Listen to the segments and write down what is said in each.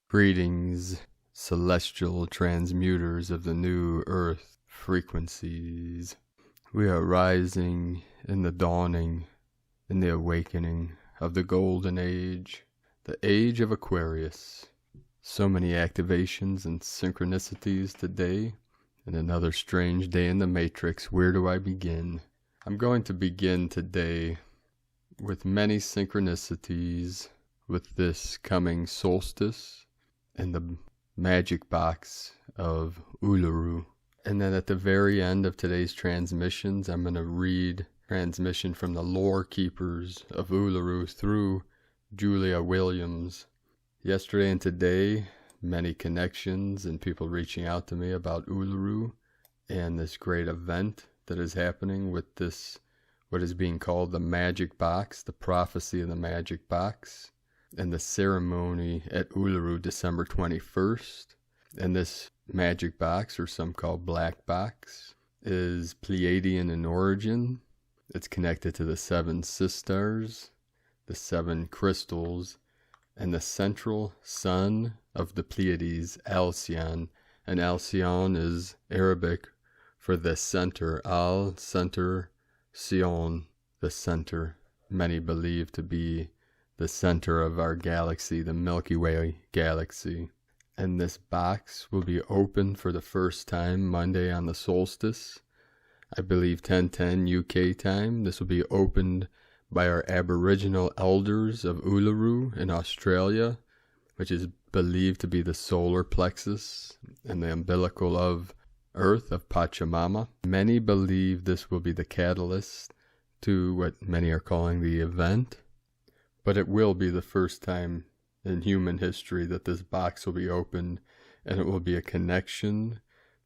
Greetings, celestial transmuters of the new earth frequencies. We are rising in the dawning, in the awakening of the golden age, the age of Aquarius. So many activations and synchronicities today, and another strange day in the matrix. Where do I begin? I'm going to begin today with many synchronicities with this coming solstice and the magic box of Uluru. And then at the very end of today's transmissions, I'm going to read transmission from the lore keepers of Uluru through Julia Williams. Yesterday and today, many connections and people reaching out to me about Uluru and this great event that is happening with this, what is being called the magic box, the prophecy of the magic box, and the ceremony at Uluru December 21st. And this magic box, or some call black box, is Pleiadian in origin. It's connected to the 7 sisters, the 7 crystals, and the central sun of the Pleiades, Alcyon. And Alcyon is Arabic for the center, center, Sion, the center. Many believe to be the center of our galaxy, the Milky Way galaxy. And this box will be open for the first time Monday on the solstice. I believe 10:10 UK time. This will be opened by our Aboriginal elders of Uluru in Australia, which is believed to be the solar plexus and the umbilical of Earth, of Pachamama. Many believe this will be the catalyst to what many are calling the event. But it will be the first time in human history that this box will be opened, and it will be a connection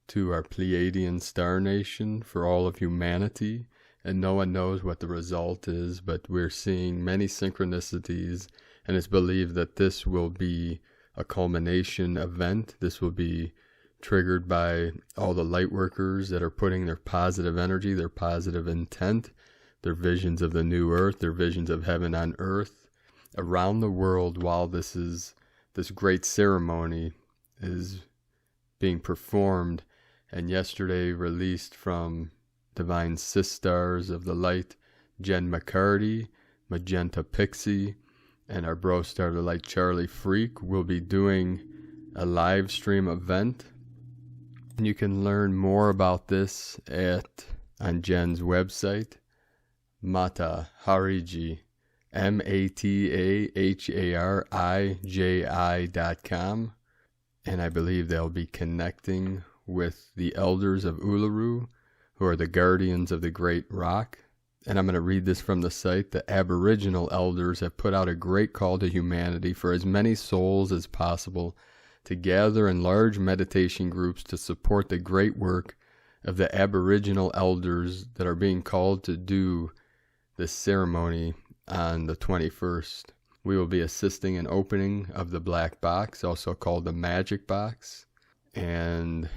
to our Pleiadian star nation for all of humanity, and no one knows what the result is, but we're seeing many synchronicities, and it's believed that this will be a culmination event. This will be triggered by all the light workers that are putting their positive energy, their positive intent, their visions of the new earth, their visions of heaven on earth around the world while this great ceremony is being performed. And yesterday released from Divine Sisters of the Light, Jen McCarty, Magenta Pixie, and our Bro Star of the Light, Charlie Freak, will be doing a live stream event. And you can learn more about this on Jen's website, Mata Hariji, MATAHARIJI.com. And I believe they'll be connecting with the elders of Uluru, who are the guardians of the Great Rock. And I'm going to read this from the site. The Aboriginal elders have put out a great call to humanity for as many souls as possible to gather in large meditation groups to support the great work of the Aboriginal elders that are being called to do this ceremony on the 21st. We will be assisting in opening of the black box, also called the magic box. And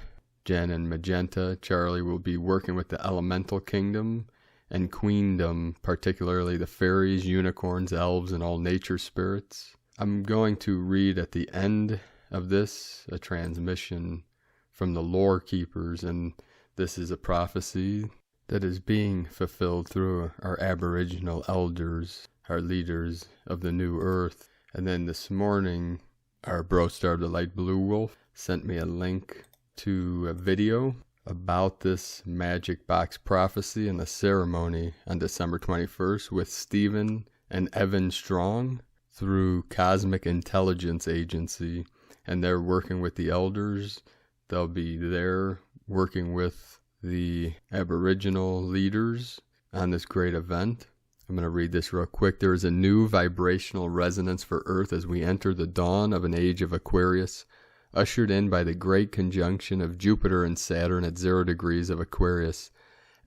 Jen and Magenta, Charlie, will be working with the elemental kingdom and queendom, particularly the fairies, unicorns, elves, and all nature spirits. I'm going to read at the end of this a transmission from the lore keepers, and this is a prophecy that is being fulfilled through our Aboriginal elders, our leaders of the new earth. And then this morning, our Bro Star of the Light, Blue Wolf, sent me a link to a video about this magic box prophecy and the ceremony on December 21st with Stephen and Evan Strong through Cosmic Intelligence Agency. And they're working with the elders. They'll be there working with the Aboriginal leaders on this great event. I'm going to read this real quick. There is a new vibrational resonance for Earth as we enter the dawn of an age of Aquarius, ushered in by the great conjunction of Jupiter and Saturn at 0 degrees of Aquarius.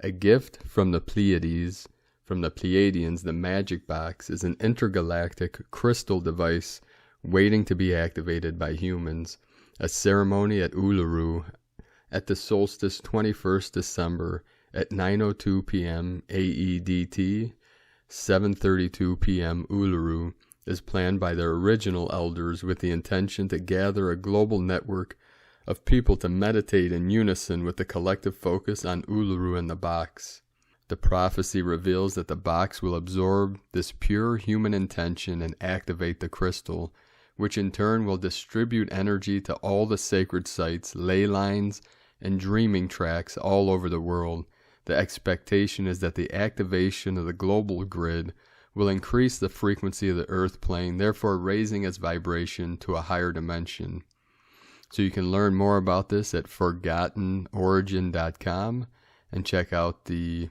A gift from the Pleiades, from the Pleiadians. The magic box is an intergalactic crystal device waiting to be activated by humans. A ceremony at Uluru at the solstice 21st December at 9:02 p.m. AEDT, 7:32 p.m. Uluru, is planned by their original elders with the intention to gather a global network of people to meditate in unison with the collective focus on Uluru and the box. The prophecy reveals that the box will absorb this pure human intention and activate the crystal, which in turn will distribute energy to all the sacred sites, ley lines, and dreaming tracks all over the world. The expectation is that the activation of the global grid will increase the frequency of the earth plane, therefore raising its vibration to a higher dimension. So you can learn more about this at forgottenorigin.com and check out the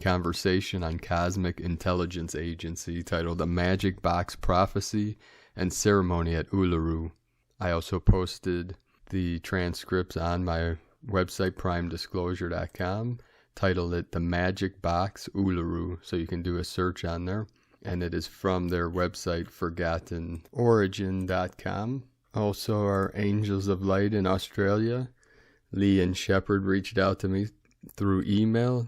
conversation on Cosmic Intelligence Agency titled The Magic Box Prophecy and Ceremony at Uluru. I also posted the transcripts on my website, primedisclosure.com, titled it The Magic Box Uluru, so you can do a search on there. And it is from their website, forgottenorigin.com. Also, our Angels of Light in Australia, Lee and Shepard, reached out to me through email,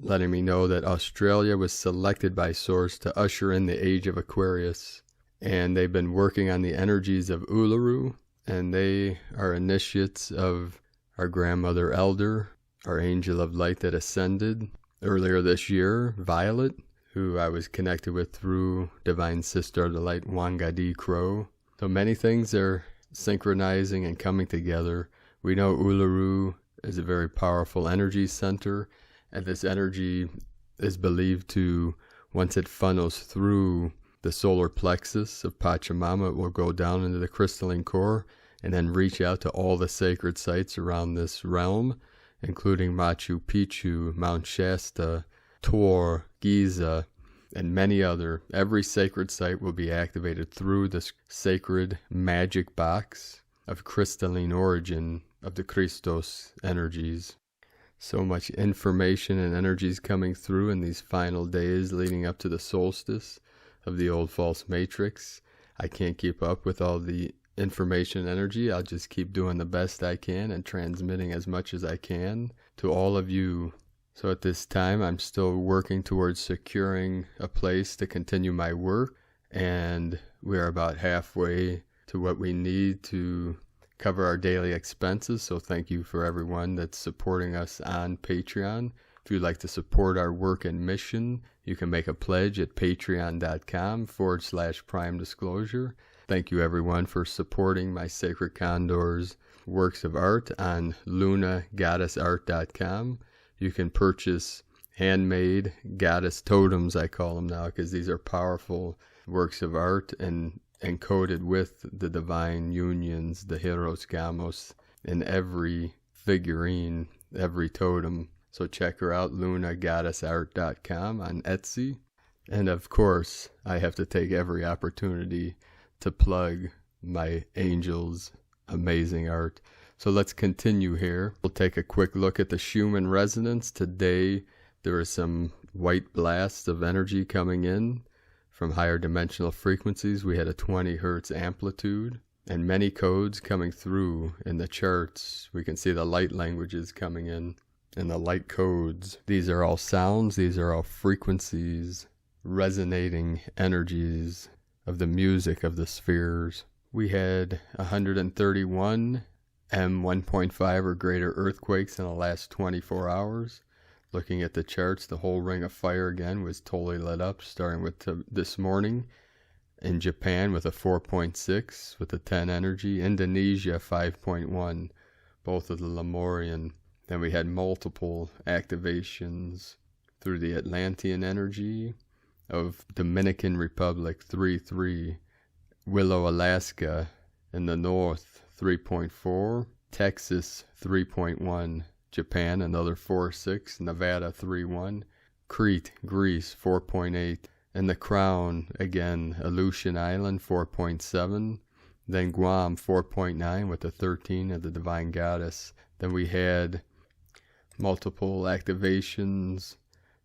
letting me know that Australia was selected by Source to usher in the age of Aquarius. And they've been working on the energies of Uluru, and they are initiates of our grandmother elder, our angel of light that ascended earlier this year, Violet, who I was connected with through Divine Sister of the Light, Wangadi Crow. So many things are synchronizing and coming together. We know Uluru is a very powerful energy center, and this energy is believed to, once it funnels through the solar plexus of Pachamama, it will go down into the crystalline core and then reach out to all the sacred sites around this realm, including Machu Picchu, Mount Shasta, Tor, Giza, and many other. Every sacred site will be activated through this sacred magic box of crystalline origin of the Christos energies. So much information and energies coming through in these final days leading up to the solstice of the old false matrix. I can't keep up with all the information and energy. I'll just keep doing the best I can and transmitting as much as I can to all of you. So at this time, I'm still working towards securing a place to continue my work, and we are about halfway to what we need to cover our daily expenses. So thank you for everyone that's supporting us on Patreon. If you'd like to support our work and mission, you can make a pledge at patreon.com/prime disclosure. Thank you everyone for supporting my Sacred Condor's works of art on lunagoddessart.com. You can purchase handmade goddess totems, I call them now, because these are powerful works of art and encoded with the divine unions, the Heros Gamos, in every figurine, every totem. So check her out, lunagoddessart.com on Etsy. And of course, I have to take every opportunity to plug my angels' amazing art. So let's continue here. We'll take a quick look at the Schumann Resonance. Today, there is some white blasts of energy coming in from higher dimensional frequencies. We had a 20 hertz amplitude and many codes coming through in the charts. We can see the light languages coming in and the light codes. These are all sounds. These are all frequencies, resonating energies of the music of the spheres. We had 131 M1.5 or greater earthquakes in the last 24 hours. Looking at the charts, the whole ring of fire again was totally lit up, starting with this morning in Japan with a 4.6 with a 10 energy, Indonesia 5.1, both of the Lemurian. Then we had multiple activations through the Atlantean energy of Dominican Republic 3.3, Willow, Alaska in the north 3.4, Texas 3.1, Japan another 4.6, Nevada 3.1, Crete, Greece 4.8, and the Crown again, Aleutian Island 4.7, then Guam 4.9 with the 13 of the Divine Goddess. Then we had multiple activations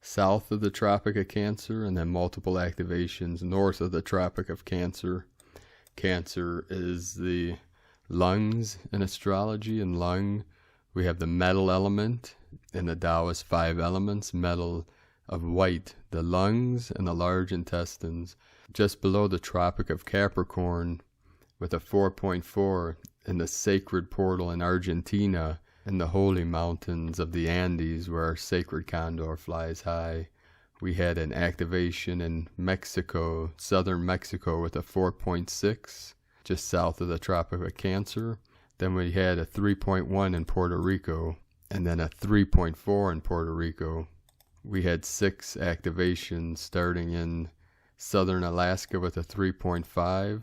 south of the Tropic of Cancer, and then multiple activations north of the Tropic of Cancer. Cancer is the lungs in astrology, and lung, we have the metal element in the Taoist 5 elements, metal of white, the lungs and the large intestines. just below the Tropic of Capricorn, with a 4.4 in the sacred portal in Argentina, in the holy mountains of the Andes where our sacred condor flies high. We had an activation in Mexico, southern Mexico, with a 4.6, just south of the Tropic of Cancer. Then we had a 3.1 in Puerto Rico, and then a 3.4 in Puerto Rico. We had 6 activations starting in southern Alaska with a 3.5,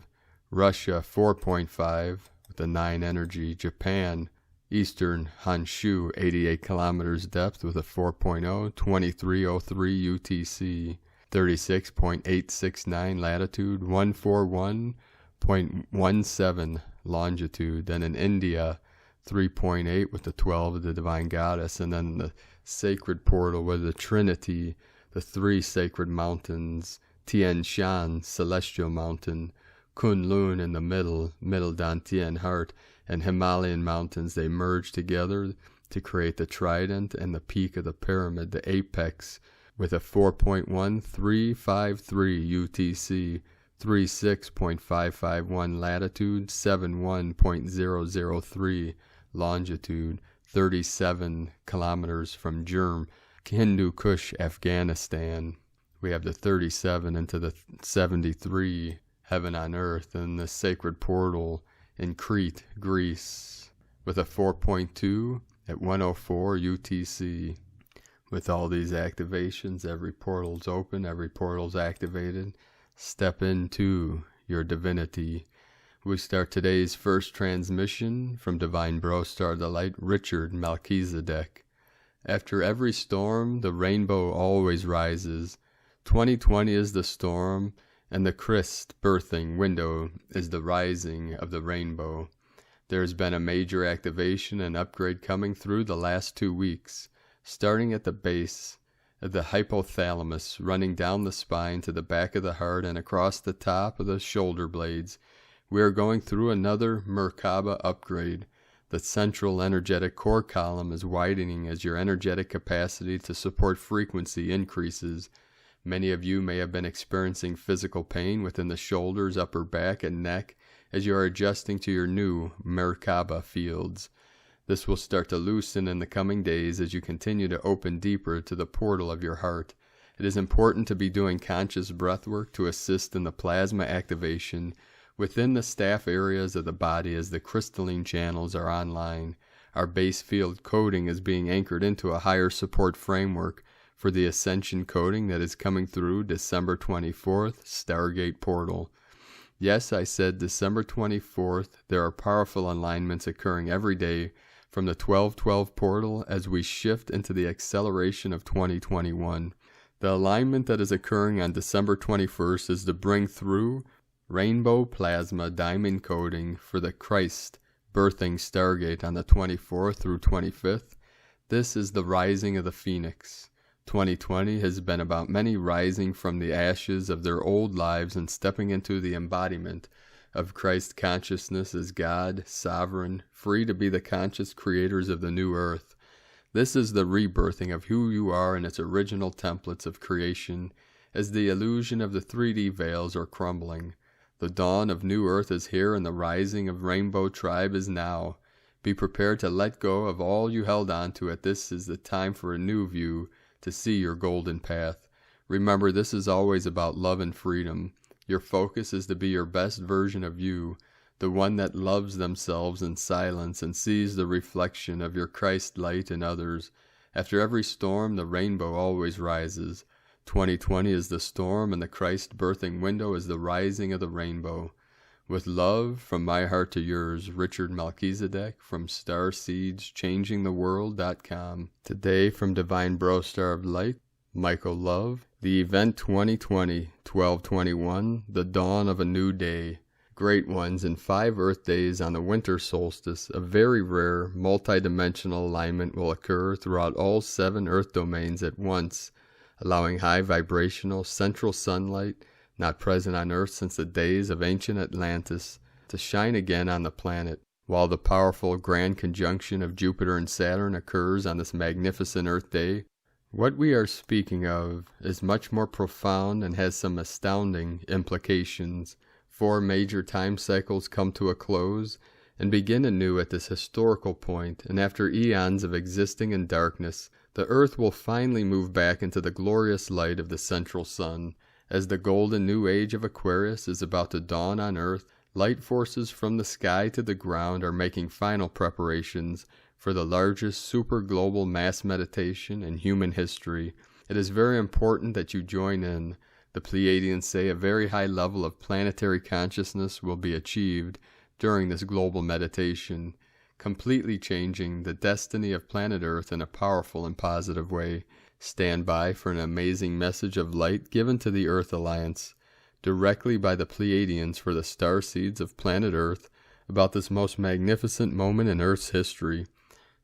Russia 4.5 with a 9 energy, Japan, eastern Honshu 88 kilometers depth with a 4.0, 2303 UTC, 36.869 latitude, 141.17 longitude. Then in India 3.8 with the 12 of the Divine Goddess, and then the sacred portal with the Trinity, the 3 sacred mountains, Tian Shan, Celestial Mountain, Kunlun in the middle Dantian Heart, and Himalayan mountains. They merge together to create the trident and the peak of the pyramid, the apex, with a 4.1353 UTC, 36.551 latitude, 71.003 longitude, 37 kilometers from Hindu Kush, Afghanistan. We have the 37 into the 73, heaven on earth, and the sacred portal in Crete, Greece, with a 4.2 at 104 UTC. With all these activations, every portal's open, every portal's activated. Step into your divinity. We start today's first transmission from Divine Bro Star the Light, Richard Melchizedek. After every storm, the rainbow always rises. 2020 is the storm, and the Christ birthing window is the rising of the rainbow. There has been a major activation and upgrade coming through the last 2 weeks, starting at the base of the hypothalamus, running down the spine to the back of the heart and across the top of the shoulder blades. We are going through another Merkaba upgrade. The central energetic core column is widening as your energetic capacity to support frequency increases. Many of you may have been experiencing physical pain within the shoulders, upper back, and neck as you are adjusting to your new Merkaba fields. This will start to loosen in the coming days as you continue to open deeper to the portal of your heart. It is important to be doing conscious breath work to assist in the plasma activation within the staff areas of the body as the crystalline channels are online. Our base field coding is being anchored into a higher support framework for the ascension coding that is coming through December 24th, Stargate Portal. Yes, I said December 24th. There are powerful alignments occurring every day from the 1212 portal as we shift into the acceleration of 2021. The alignment that is occurring on December 21st is to bring through rainbow plasma diamond coding for the Christ birthing Stargate on the 24th through 25th. This is the rising of the Phoenix. 2020 has been about many rising from the ashes of their old lives and stepping into the embodiment of Christ consciousness as God, sovereign, free to be the conscious creators of the new earth. This is the rebirthing of who you are in its original templates of creation as the illusion of the 3D veils are crumbling. The dawn of new earth is here and the rising of Rainbow Tribe is now. Be prepared to let go of all you held on to it. This is the time for a new view to see your golden path. Remember, this is always about love and freedom. Your focus is to be your best version of you, the one that loves themselves in silence and sees the reflection of your Christ light in others. After every storm, the rainbow always rises. 2020 is the storm, and the Christ birthing window is the rising of the rainbow. With love from my heart to yours, Richard Melchizedek from StarSeedsChangingTheWorld.com. Today from Divine Bro Star of Light, Michael Love. The event 2020, 12/21, the dawn of a new day. Great ones in 5 Earth days on the winter solstice, a very rare, multidimensional alignment will occur throughout all 7 Earth domains at once, allowing high vibrational central sunlight, not present on Earth since the days of ancient Atlantis, to shine again on the planet. While the powerful grand conjunction of Jupiter and Saturn occurs on this magnificent Earth day, What we are speaking of is much more profound and has some astounding implications. 4 major time cycles come to a close and begin anew at this historical point, and after eons of existing in darkness, the earth will finally move back into the glorious light of the central sun. As the golden new age of Aquarius is about to dawn on earth, light forces from the sky to the ground are making final preparations for the largest super-global mass meditation in human history. It is very important that you join in. The Pleiadians say a very high level of planetary consciousness will be achieved during this global meditation, completely changing the destiny of planet Earth in a powerful and positive way. Stand by for an amazing message of light given to the Earth Alliance directly by the Pleiadians for the starseeds of planet Earth about this most magnificent moment in Earth's history.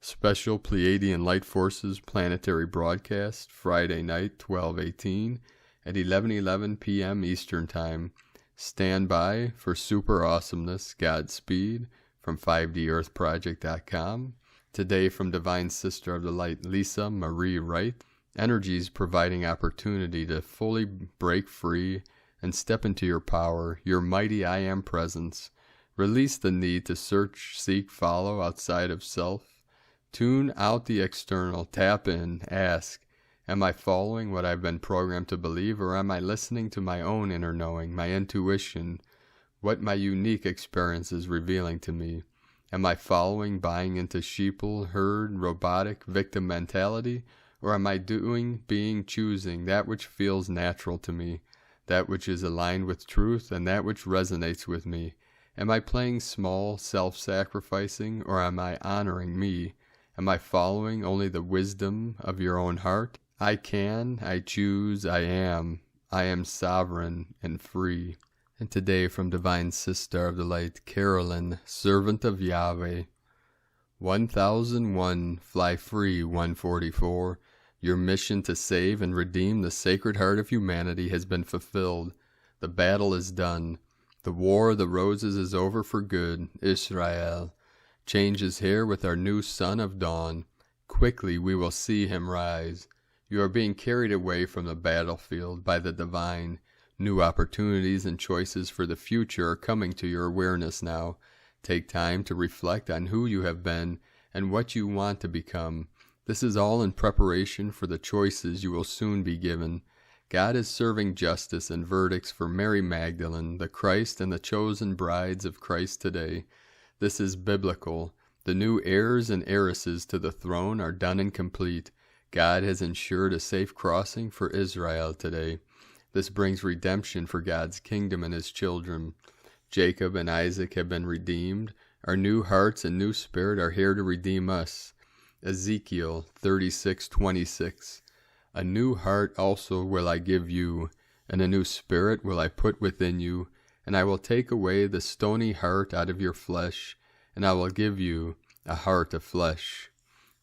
Special Pleiadian Light Forces planetary broadcast Friday night 12/18 at 11:11 p.m. Eastern Time. Stand by for super awesomeness. Godspeed from 5DEarthProject.com. Today from Divine Sister of the Light Lisa Marie Wright. Energies providing opportunity to fully break free and step into your power, your mighty I Am presence. Release the need to search, seek, follow outside of self. Tune out the external, tap in, ask, am I following what I've been programmed to believe, or am I listening to my own inner knowing, my intuition, what my unique experience is revealing to me? Am I following, buying into sheeple, herd, robotic, victim mentality, or am I doing, being, choosing that which feels natural to me, that which is aligned with truth, and that which resonates with me? Am I playing small, self-sacrificing, or am I honoring me? Am I following only the wisdom of your own heart? I can, I choose, I am sovereign and free. And today from Divine Sister of the Light, Carolyn, Servant of Yahweh. 1001, Fly Free 144. Your mission to save and redeem the Sacred Heart of humanity has been fulfilled. The battle is done. The War of the Roses is over for good. Israel. Change is here with our new Son of Dawn. Quickly we will see him rise. You are being carried away from the battlefield by the divine. New opportunities and choices for the future are coming to your awareness now. Take time to reflect on who you have been and what you want to become. This is all in preparation for the choices you will soon be given. God is serving justice and verdicts for Mary Magdalene, the Christ and the chosen brides of Christ today. This is biblical. The new heirs and heiresses to the throne are done and complete. God has ensured a safe crossing for Israel today. This brings redemption for God's kingdom and his children. Jacob and Isaac have been redeemed. Our new hearts and new spirit are here to redeem us. Ezekiel 36:26. A new heart also will I give you, and a new spirit will I put within you, and I will take away the stony heart out of your flesh, and I will give you a heart of flesh.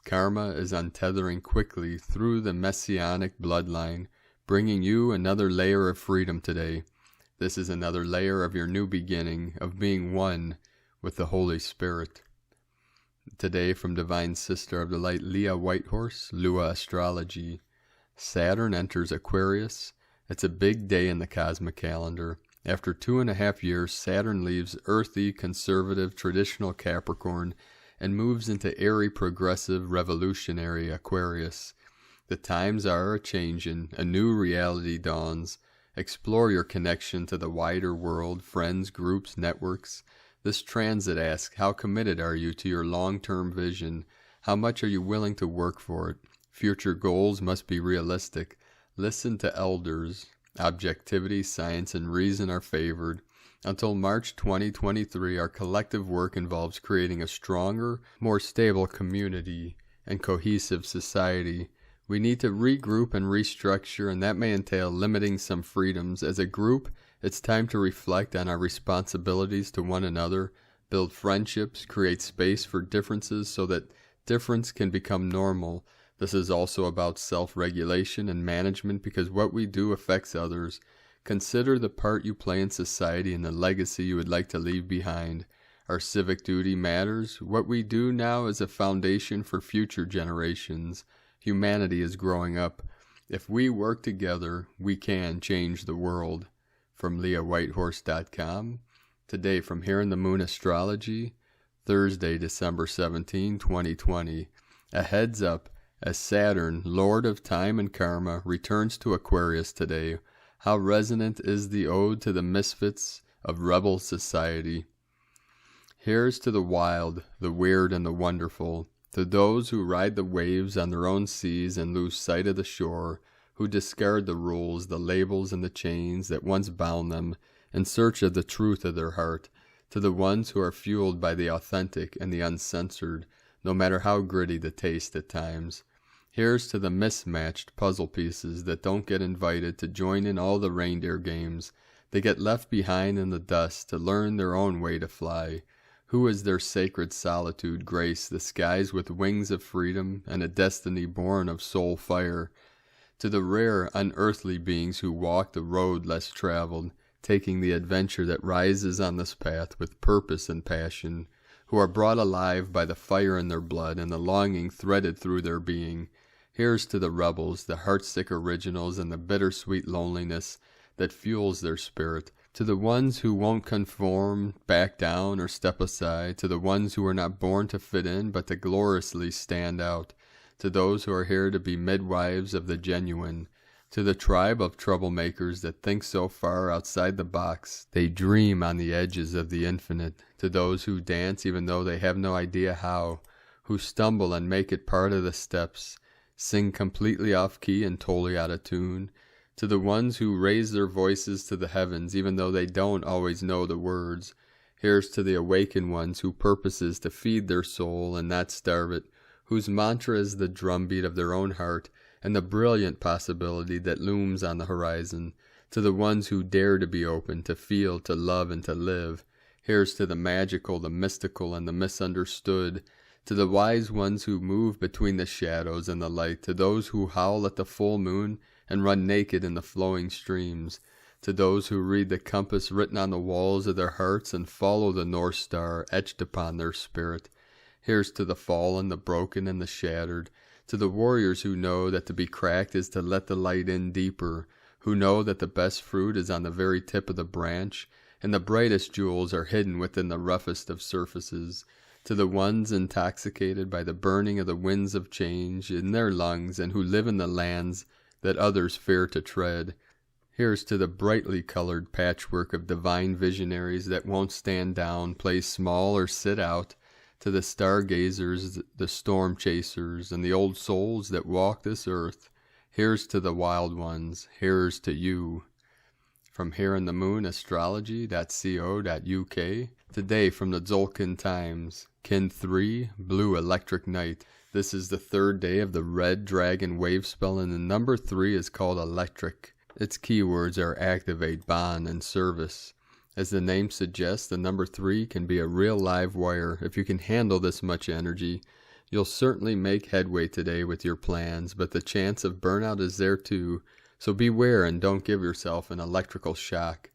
Karma is untethering quickly through the messianic bloodline, bringing you another layer of freedom today. This is another layer of your new beginning, of being one with the Holy Spirit. Today from Divine Sister of the Light Leah Whitehorse, Lua Astrology. Saturn enters Aquarius. It's a big day in the cosmic calendar. After 2.5 years, Saturn leaves earthy, conservative, traditional Capricorn and moves into airy, progressive, revolutionary Aquarius. The times are a-changin', a new reality dawns. Explore your connection to the wider world, friends, groups, networks. This transit asks, how committed are you to your long-term vision? How much are you willing to work for it? Future goals must be realistic. Listen to elders. Objectivity, science, and reason are favored. Until March 2023, our collective work involves creating a stronger, more stable community and cohesive society. We need to regroup and restructure, and that may entail limiting some freedoms. As a group, it's time to reflect on our responsibilities to one another, build friendships, create space for differences so that difference can become normal. This is also about self-regulation and management because what we do affects others. Consider the part you play in society and the legacy you would like to leave behind. Our civic duty matters. What we do now is a foundation for future generations. Humanity is growing up. If we work together, we can change the world. From LeahWhitehorse.com. Today from Here in the Moon Astrology, Thursday, December 17, 2020. A heads up, as Saturn, Lord of Time and Karma, returns to Aquarius today. How resonant is the ode to the misfits of rebel society. Here's to the wild, the weird, and the wonderful, to those who ride the waves on their own seas and lose sight of the shore, who discard the rules, the labels, and the chains that once bound them, in search of the truth of their heart, to the ones who are fueled by the authentic and the uncensored, no matter how gritty the taste at times. Here's to the mismatched puzzle pieces that don't get invited to join in all the reindeer games. They get left behind in the dust to learn their own way to fly. Who is their sacred solitude grace the skies with wings of freedom and a destiny born of soul fire? To the rare, unearthly beings who walk the road less traveled, taking the adventure that rises on this path with purpose and passion, who are brought alive by the fire in their blood and the longing threaded through their being. Here's to the rebels, the heartsick originals, and the bittersweet loneliness that fuels their spirit. To the ones who won't conform, back down, or step aside. To the ones who are not born to fit in, but to gloriously stand out. To those who are here to be midwives of the genuine. To the tribe of troublemakers that think so far outside the box, they dream on the edges of the infinite. To those who dance even though they have no idea how, who stumble and make it part of the steps, sing completely off key and totally out of tune. To the ones who raise their voices to the heavens even though they don't always know the words. Here's to the awakened ones who purposes to feed their soul and not starve it, whose mantra is the drumbeat of their own heart and the brilliant possibility that looms on the horizon. To the ones who dare to be open, to feel, to love, and to live. Here's to the magical, the mystical, and the misunderstood. To the wise ones who move between the shadows and the light. To those who howl at the full moon and run naked in the flowing streams. To those who read the compass written on the walls of their hearts and follow the North Star etched upon their spirit. Here's to the fallen, the broken, and the shattered. To the warriors who know that to be cracked is to let the light in deeper, who know that the best fruit is on the very tip of the branch, and the brightest jewels are hidden within the roughest of surfaces. To the ones intoxicated by the burning of the winds of change in their lungs and who live in the lands that others fear to tread. Here's to the brightly colored patchwork of divine visionaries that won't stand down, play small, or sit out. To the stargazers, the storm chasers, and the old souls that walk this earth. Here's to the wild ones. Here's to you. From Here in the Moon Astrology.co.uk. Today from the Tzolk'in Times. Kin 3, Blue Electric Night. This is the third day of the Red Dragon wave spell, and the number 3 is called Electric. Its keywords are activate, bond, and service. As the name suggests, the number 3 can be a real live wire. If you can handle this much energy, you'll certainly make headway today with your plans, but the chance of burnout is there too, so beware and don't give yourself an electrical shock.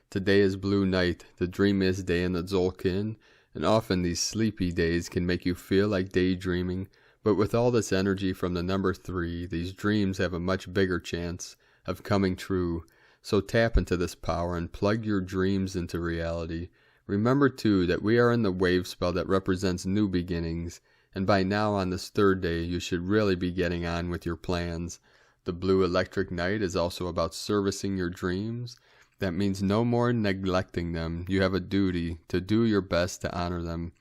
Today is Blue Night, the dreamiest day in the Tzolk'in, and often these sleepy days can make you feel like daydreaming, but with all this energy from the number 3, these dreams have a much bigger chance of coming true. So tap into this power and plug your dreams into reality. Remember too that we are in the wave spell that represents new beginnings, and by now on this third day you should really be getting on with your plans. The Blue Electric Night is also about servicing your dreams. That means no more neglecting them. You have a duty to do your best to honor them.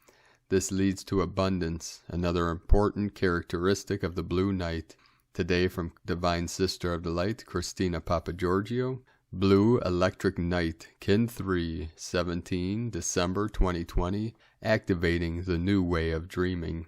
This leads to abundance, another important characteristic of the Blue Night. Today from Divine Sister of the Light, Christina Papagiorgio. Blue Electric Night, Kin 3, 17 December 2020, activating the new way of dreaming.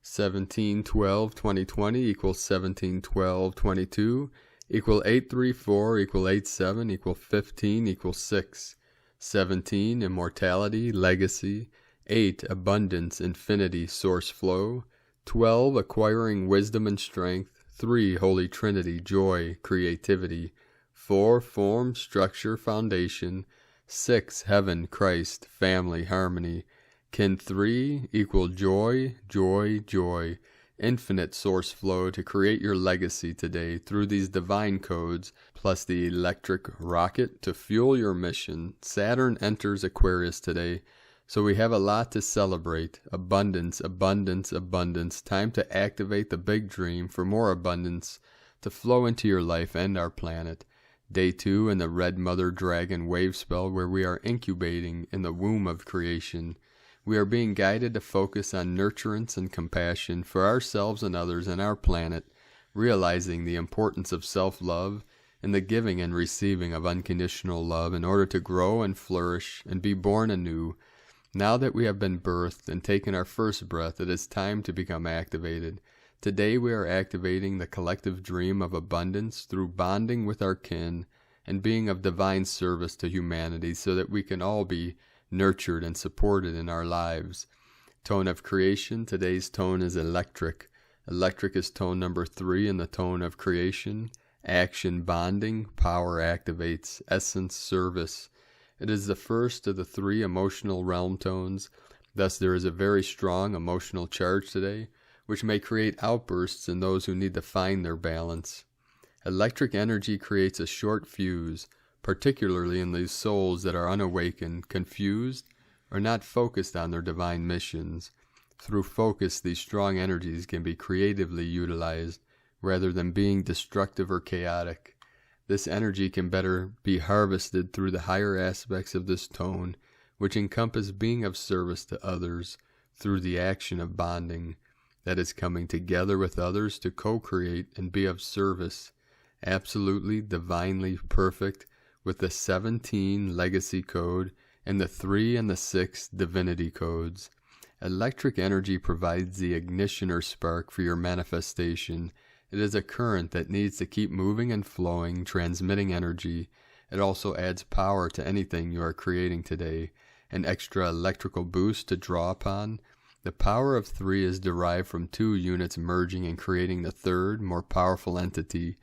17-12-2020 equals 17-12-22, equal 834, equal 87, equal 15, equal 6. 17, immortality, legacy. 8, abundance, infinity, source flow. 12, acquiring wisdom and strength. 3, Holy Trinity, joy, creativity. 4, form, structure, foundation. 6, heaven, Christ, family, harmony. Kin 3 equal joy, joy, joy. infinite source flow to create your legacy today through these divine codes, plus the electric rocket to fuel your mission. Saturn enters Aquarius today, so we have a lot to celebrate. Abundance, abundance, abundance. Time to activate the big dream for more abundance to flow into your life and our planet. Day 2 in the Red Mother Dragon wave spell, where we are incubating in the womb of creation. We are being guided to focus on nurturance and compassion for ourselves and others and our planet, realizing the importance of self-love and the giving and receiving of unconditional love in order to grow and flourish and be born anew. Now that we have been birthed and taken our first breath, it is time to become activated. Today we are activating the collective dream of abundance through bonding with our kin and being of divine service to humanity so that we can all be nurtured and supported in our lives. Tone of creation. Today's tone is electric. Electric is tone number 3 in the tone of creation. Action, bonding, power activates, essence, service. It is the first of the 3 emotional realm tones. Thus there is a very strong emotional charge today, which may create outbursts in those who need to find their balance. Electric energy creates a short fuse, particularly in these souls that are unawakened, confused, or not focused on their divine missions. Through focus, these strong energies can be creatively utilized, rather than being destructive or chaotic. This energy can better be harvested through the higher aspects of this tone, which encompass being of service to others through the action of bonding, that is coming together with others to co-create and be of service, absolutely divinely perfect, with the 17 legacy code and the 3 and the 6 divinity codes. Electric energy provides the ignition or spark for your manifestation. It is a current that needs to keep moving and flowing, transmitting energy. It also adds power to anything you are creating today, an extra electrical boost to draw upon. The power of 3 is derived from 2 units merging and creating the third, more powerful entity.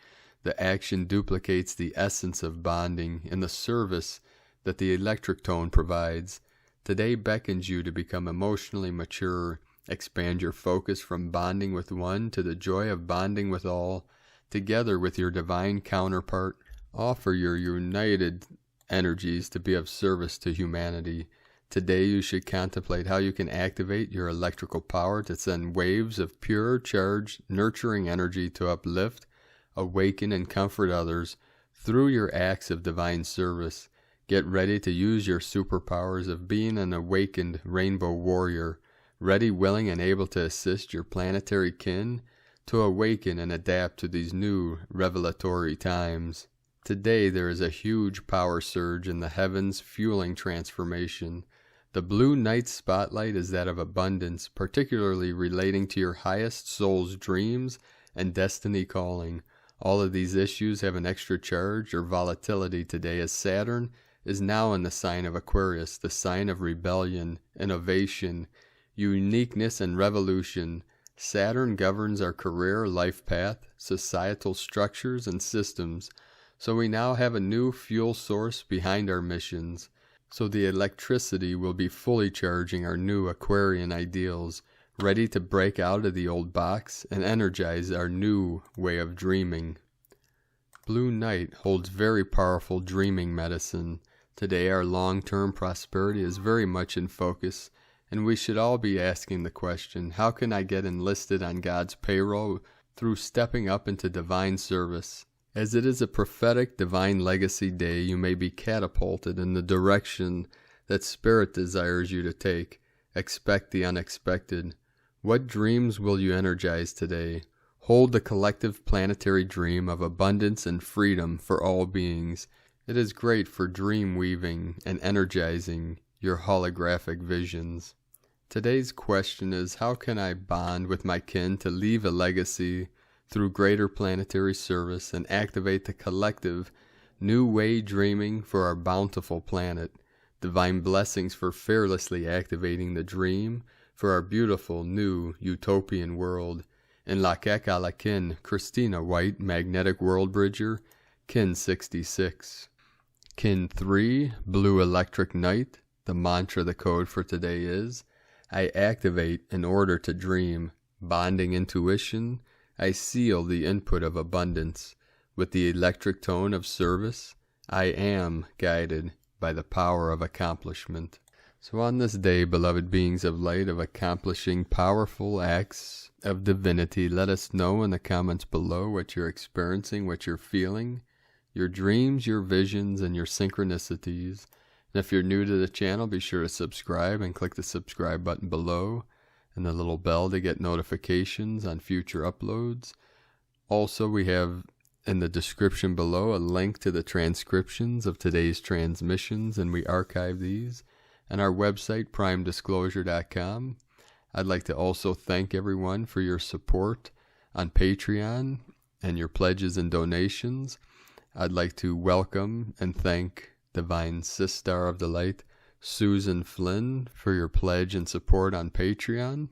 The action duplicates the essence of bonding and the service that the electric tone provides. Today beckons you to become emotionally mature. Expand your focus from bonding with one to the joy of bonding with all. Together with your divine counterpart, offer your united energies to be of service to humanity. Today you should contemplate how you can activate your electrical power to send waves of pure, charged, nurturing energy to uplift, awaken, and comfort others through your acts of divine service. Get ready to use your superpowers of being an awakened rainbow warrior, ready, willing, and able to assist your planetary kin to awaken and adapt to these new revelatory times. Today there is a huge power surge in the heavens fueling transformation. The blue night spotlight is that of abundance, particularly relating to your highest soul's dreams and destiny calling. All of these issues have an extra charge or volatility today, as Saturn is now in the sign of Aquarius, the sign of rebellion, innovation, uniqueness, and revolution. Saturn governs our career, life path, societal structures, and systems. So we now have a new fuel source behind our missions. So the electricity will be fully charging our new Aquarian ideals, ready to break out of the old box and energize our new way of dreaming. Blue Night holds very powerful dreaming medicine. Today our long-term prosperity is very much in focus, and we should all be asking the question, how can I get enlisted on God's payroll through stepping up into divine service? As it is a prophetic divine legacy day, you may be catapulted in the direction that Spirit desires you to take. Expect the unexpected. What dreams will you energize today? Hold the collective planetary dream of abundance and freedom for all beings. It is great for dream weaving and energizing your holographic visions. Today's question is, how can I bond with my kin to leave a legacy through greater planetary service and activate the collective new way dreaming for our bountiful planet? Divine blessings for fearlessly activating the dream for our beautiful new utopian world. In Lakek ala Kin, Christina White, Magnetic World Bridger, Kin 66. Kin 3, Blue Electric Night. The mantra, the code for today is, I activate in order to dream. bonding intuition, I seal the input of abundance with the electric tone of service. I am guided by the power of accomplishment. So on this day, beloved beings of light, of accomplishing powerful acts of divinity, let us know in the comments below what you're experiencing, what you're feeling, your dreams, your visions, and your synchronicities. And if you're new to the channel, be sure to subscribe and click the subscribe button below and the little bell to get notifications on future uploads. Also, we have in the description below a link to the transcriptions of today's transmissions, and we archive these on our website, primedisclosure.com. I'd like to also thank everyone for your support on Patreon and your pledges and donations. I'd like to welcome and thank Divine Sistar of the Light, Susan Flynn, for your pledge and support on Patreon.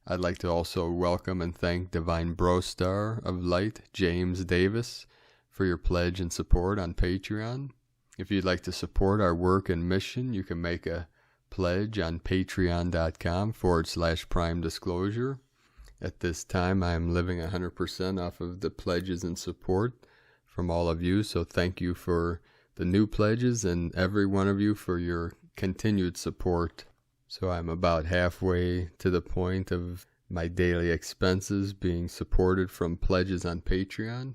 I'd like to also welcome and thank Divine Brostar of Light, James Davis, for your pledge and support on Patreon. If you'd like to support our work and mission, you can make a pledge on patreon.com/prime disclosure. At this time, I am living 100% off of the pledges and support from all of you. So thank you for the new pledges and every one of you for your continued support. So I'm about halfway to the point of my daily expenses being supported from pledges on Patreon.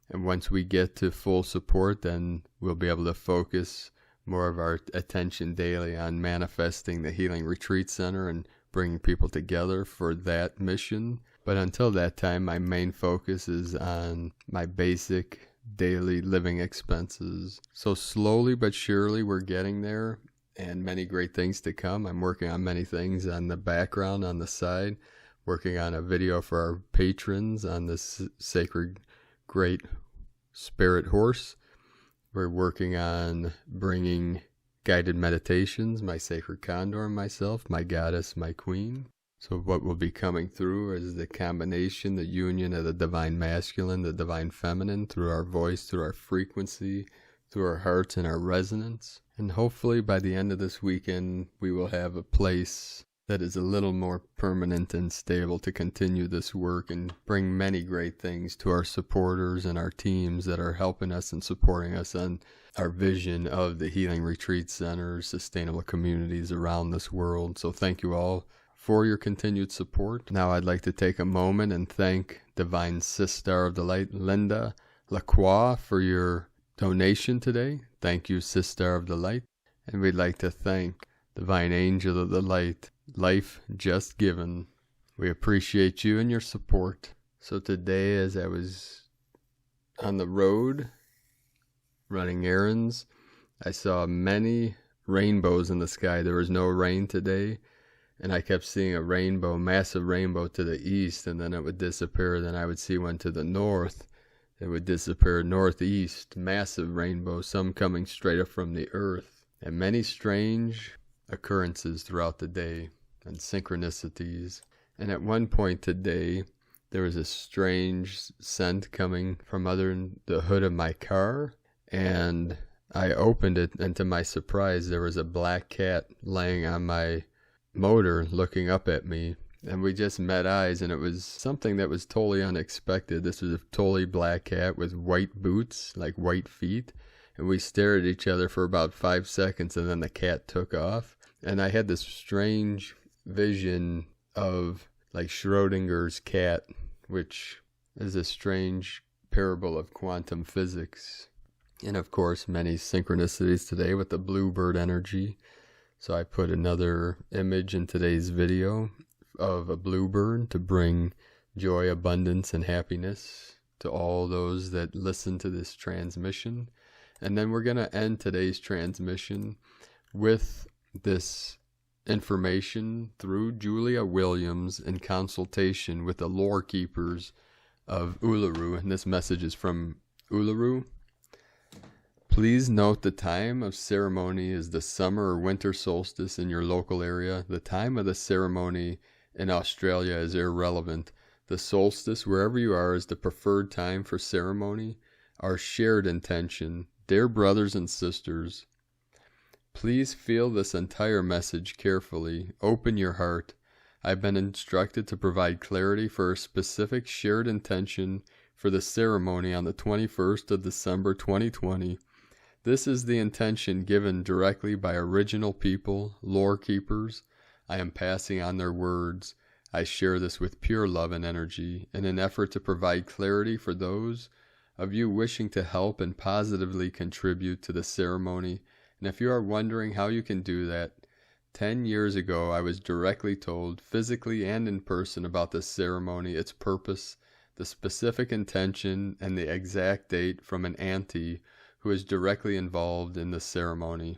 And once we get to full support, then we'll be able to focus more of our attention daily on manifesting the Healing Retreat Center and bringing people together for that mission. But until that time, my main focus is on my basic daily living expenses. So slowly but surely we're getting there, and many great things to come. I'm working on many things on the background, on the side, working on a video for our patrons on this sacred great spirit horse. We're working on bringing guided meditations, my sacred condor and myself, my goddess, my queen. So what will be coming through is the combination, the union of the divine masculine, the divine feminine, through our voice, through our frequency, through our hearts and our resonance. And hopefully by the end of this weekend, we will have a place that is a little more permanent and stable to continue this work and bring many great things to our supporters and our teams that are helping us and supporting us on our vision of the Healing Retreat Centers, sustainable communities around this world. So thank you all for your continued support. Now I'd like to take a moment and thank Divine Sistar of the Light, Linda Lacroix, for your donation today. Thank you, Sistar of the Light. And we'd like to thank Divine Angel of the Light, Life Just Given. We appreciate you and your support. So today, as I was on the road running errands, I saw many rainbows in the sky. There was no rain today, and I kept seeing a rainbow, massive rainbow to the east, and then it would disappear. Then I would see one to the north. It would disappear northeast, massive rainbow, some coming straight up from the earth. And many strange occurrences throughout the day and synchronicities. And at one point today, there was a strange scent coming from under the hood of my car, and I opened it, and to my surprise, there was a black cat laying on my motor looking up at me. And we just met eyes, and it was something that was totally unexpected. This was a totally black cat with white boots, like white feet. And we stared at each other for about 5 seconds, and then the cat took off. And I had this strange vision of like Schrodinger's cat, which is a strange parable of quantum physics. And of course, many synchronicities today with the bluebird energy. So I put another image in today's video of a bluebird to bring joy, abundance, and happiness to all those that listen to this transmission. And then we're going to end today's transmission with this information through Julia Williams in consultation with the lore keepers of Uluru. And this message is from Uluru. Please note the time of ceremony is the summer or winter solstice in your local area. The time of the ceremony in Australia is irrelevant. The solstice, wherever you are, is the preferred time for ceremony. Our shared intention. Dear brothers and sisters, please feel this entire message carefully. Open your heart. I've been instructed to provide clarity for a specific shared intention for the ceremony on the 21st of December 2020. This is the intention given directly by original people, lore keepers. I am passing on their words. I share this with pure love and energy in an effort to provide clarity for those of you wishing to help and positively contribute to the ceremony. And if you are wondering how you can do that, 10 years ago I was directly told, physically and in person, about this ceremony, its purpose, the specific intention, and the exact date from an auntie who is directly involved in the ceremony.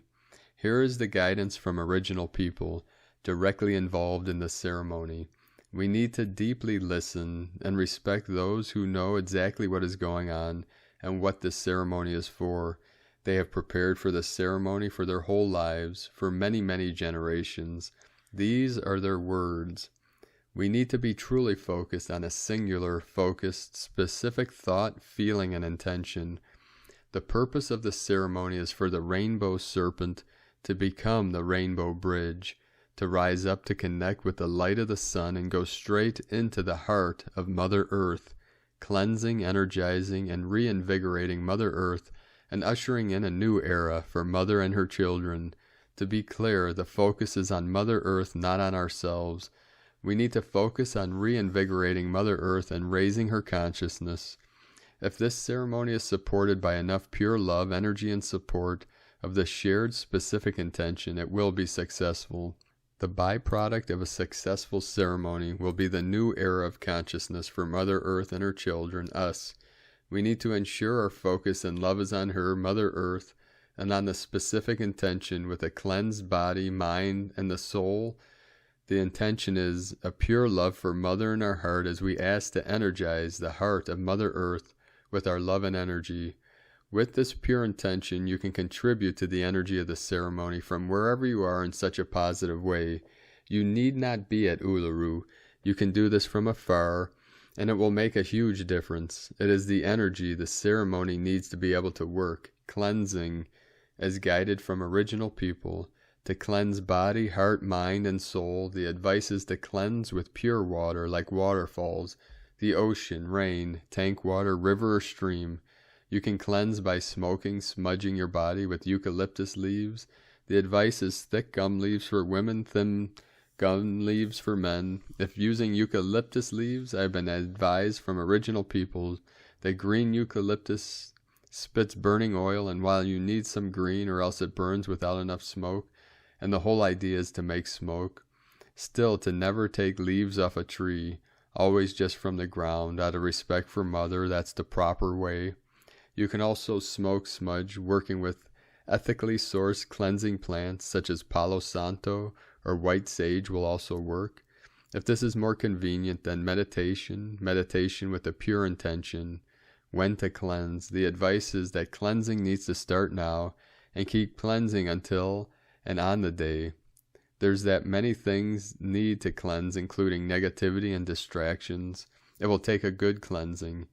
Here is the guidance from original people directly involved in the ceremony. We need to deeply listen and respect those who know exactly what is going on and what this ceremony is for. They have prepared for this ceremony for their whole lives, for many, many generations. These are their words. We need to be truly focused on a singular, focused, specific thought, feeling, and intention. The purpose of the ceremony is for the rainbow serpent to become the rainbow bridge, to rise up to connect with the light of the sun and go straight into the heart of Mother Earth, cleansing, energizing, and reinvigorating Mother Earth and ushering in a new era for Mother and her children. To be clear, the focus is on Mother Earth, not on ourselves. We need to focus on reinvigorating Mother Earth and raising her consciousness. If this ceremony is supported by enough pure love, energy, and support of the shared specific intention, it will be successful. The byproduct of a successful ceremony will be the new era of consciousness for Mother Earth and her children, us. We need to ensure our focus and love is on her, Mother Earth, and on the specific intention with a cleansed body, mind, and the soul. The intention is a pure love for Mother in our heart as we ask to energize the heart of Mother Earth with our love and energy. With this pure intention, you can contribute to the energy of the ceremony from wherever you are in such a positive way. You need not be at Uluru. You can do this from afar, and it will make a huge difference. It is the energy the ceremony needs to be able to work, cleansing, as guided from original people. To cleanse body, heart, mind, and soul, the advice is to cleanse with pure water like waterfalls, the ocean, rain, tank water, river, or stream. You can cleanse by smoking, smudging your body with eucalyptus leaves. The advice is thick gum leaves for women, thin gum leaves for men. If using eucalyptus leaves, I have been advised from original people that green eucalyptus spits burning oil, and while you need some green or else it burns without enough smoke, and the whole idea is to make smoke, still to never take leaves off a tree, always just from the ground, out of respect for Mother. That's the proper way. You can also smoke smudge, working with ethically sourced cleansing plants such as Palo Santo or white sage will also work. If this is more convenient, then meditation with a pure intention, when to cleanse. The advice is that cleansing needs to start now and keep cleansing until and on the day. There's that many things need to cleanse, including negativity and distractions. It will take a good cleansing.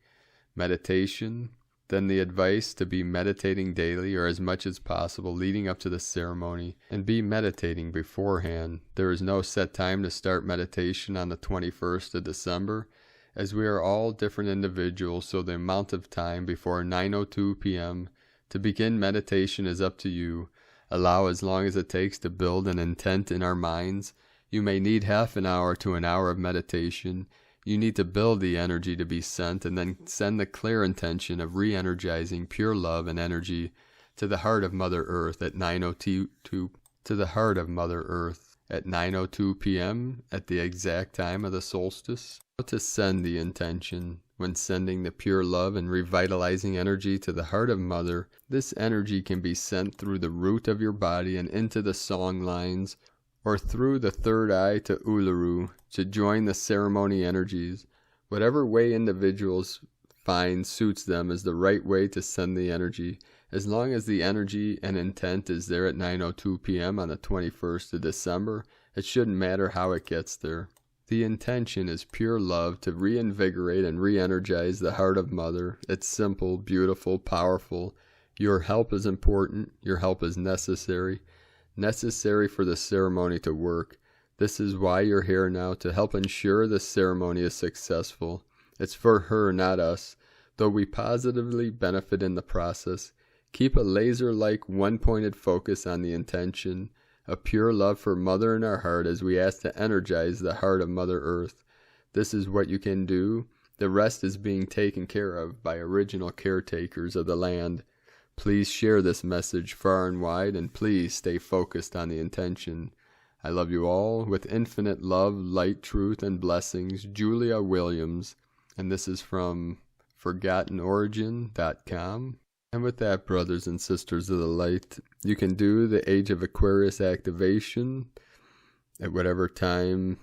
Meditation, then the advice to be meditating daily or as much as possible leading up to the ceremony, and be meditating beforehand. There is no set time to start meditation on the 21st of December, as we are all different individuals, so the amount of time before 9:02 p.m. to begin meditation is up to you. Allow as long as it takes to build an intent in our minds. You may need half an hour to an hour of meditation. You need to build the energy to be sent, and then send the clear intention of re-energizing pure love and energy to the heart of Mother Earth at 9:02 p.m. at the exact time of the solstice. To send the intention. When sending the pure love and revitalizing energy to the heart of Mother, this energy can be sent through the root of your body and into the song lines, or through the third eye to Uluru to join the ceremony energies. Whatever way individuals find suits them is the right way to send the energy. As long as the energy and intent is there at 9:02 p.m. on the 21st of December, it shouldn't matter how it gets there. The intention is pure love to reinvigorate and re-energize the heart of Mother. It's simple, beautiful, powerful. Your help is important. Your help is necessary. Necessary for the ceremony to work. This is why you're here now, to help ensure this ceremony is successful. It's for her, not us. Though we positively benefit in the process, keep a laser-like, one-pointed focus on the intention, a pure love for Mother in our heart as we ask to energize the heart of Mother Earth. This is what you can do. The rest is being taken care of by original caretakers of the land. Please share this message far and wide, and please stay focused on the intention. I love you all with infinite love, light, truth, and blessings. Julia Williams. And this is from ForgottenOrigin.com. And with that, brothers and sisters of the light, you can do the Age of Aquarius activation at whatever time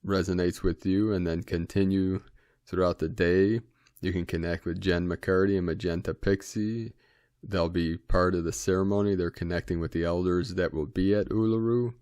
resonates with you, and then continue throughout the day. You can connect with Jen McCarty and Magenta Pixie. They'll be part of the ceremony. They're connecting with the elders that will be at Uluru.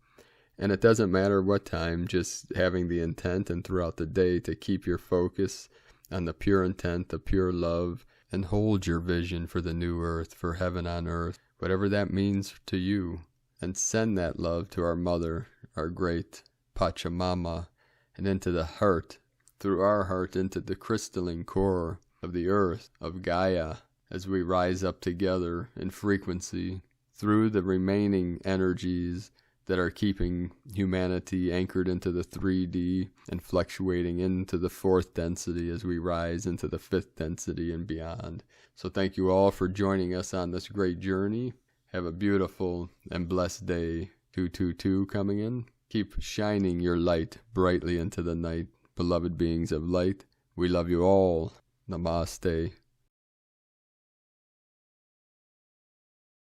And it doesn't matter what time, just having the intent and throughout the day to keep your focus on the pure intent, the pure love, and hold your vision for the new earth, for heaven on earth, whatever that means to you. And send that love to our mother, our great Pachamama, and into the heart, through our heart, into the crystalline core of the earth, of Gaia, as we rise up together in frequency through the remaining energies that are keeping humanity anchored into the 3D and fluctuating into the 4th density as we rise into the 5th density and beyond. So thank you all for joining us on this great journey. Have a beautiful and blessed day. 222 coming in. Keep shining your light brightly into the night, beloved beings of light. We love you all. Namaste.